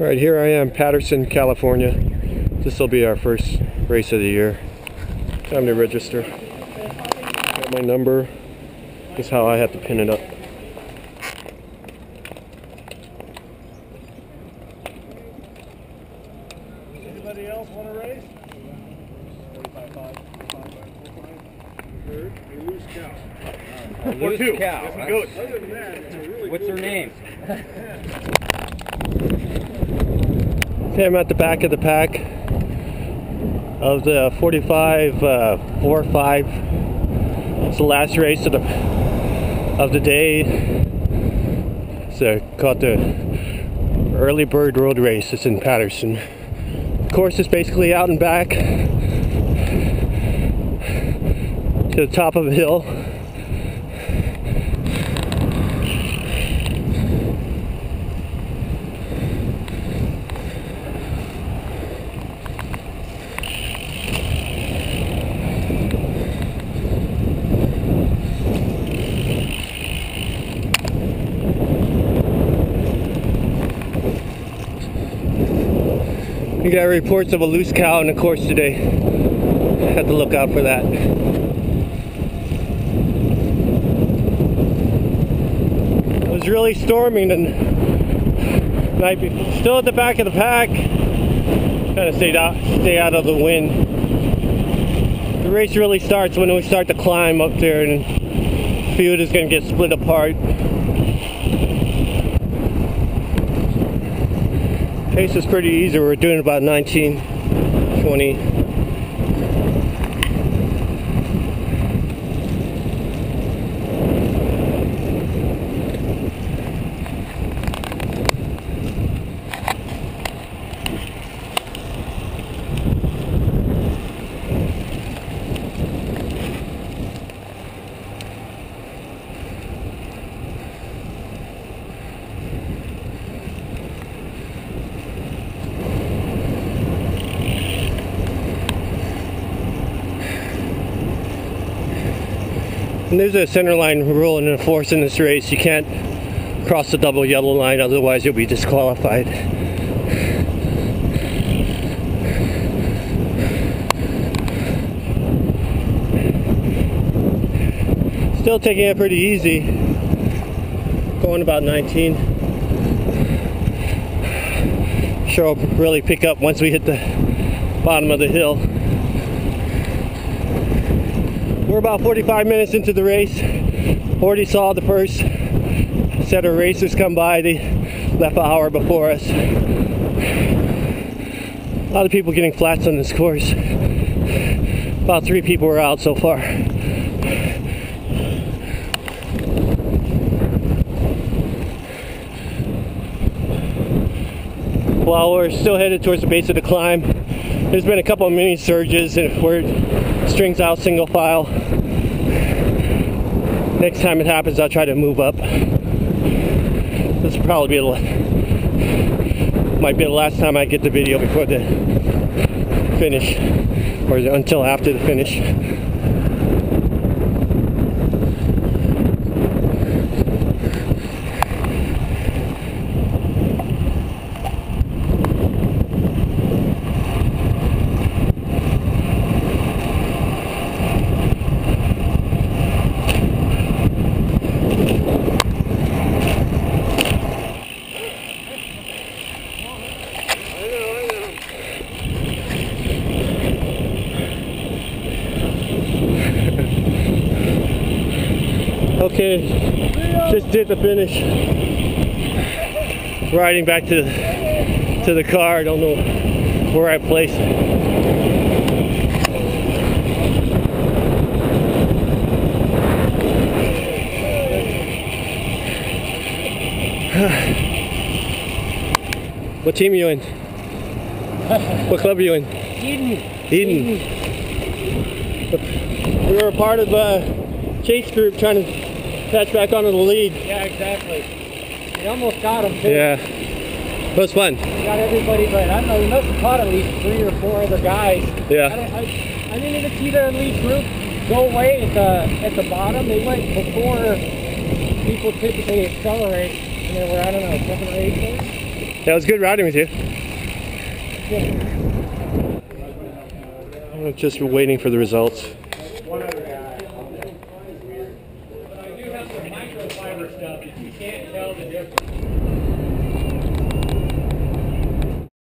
Alright, here I am, Patterson, California. This will be our first race of the year. Time to register. Got my number. This is how I have to pin it up. Anybody else want to race? 45.5. Third, a loose cow. A loose cow. Other than that, it's a really What's her name? Okay, I'm at the back of the pack of the 45 4-5. It's the last race of the day. It's called the Early Bird Road Race. It's in Patterson. The course is basically out and back to the top of a hill. We got reports of a loose cow in the course today. Have to look out for that. It was really storming the night before. Still at the back of the pack. Trying to stay out of the wind. The race really starts when we start to climb up there, and the field is going to get split apart. Pace is pretty easy. We're doing about 19, 20. And there's a center line rule in force in this race. You can't cross the double yellow line, otherwise you'll be disqualified. Still taking it pretty easy. Going about 19. Sure will really pick up once we hit the bottom of the hill. We're about 45 minutes into the race. Already saw the first set of racers come by. They left an hour before us. A lot of people getting flats on this course. About 3 people were out so far. While we're still headed towards the base of the climb, there's been a couple of mini surges and we're strings out single file. Next time it happens, I'll try to move up. This will probably be might be the last time I get the video before the finish, or until after the finish. Okay, just did the finish. Riding back to the car. I don't know where I placed. What team are you in? What club are you in? Eden. We were a part of Chase group trying to catch back onto the lead. Yeah, exactly. We almost got him too. Yeah. It was fun. We got everybody, but I don't know, we must have caught at least 3 or 4 other guys. Yeah. I didn't even see the lead group go away at the bottom. They went before people typically accelerate, and there were, I don't know, 7 or 8 there. Yeah, it was good riding with you. I'm just waiting for the results. I do have some microfiber stuff that you can't tell the difference.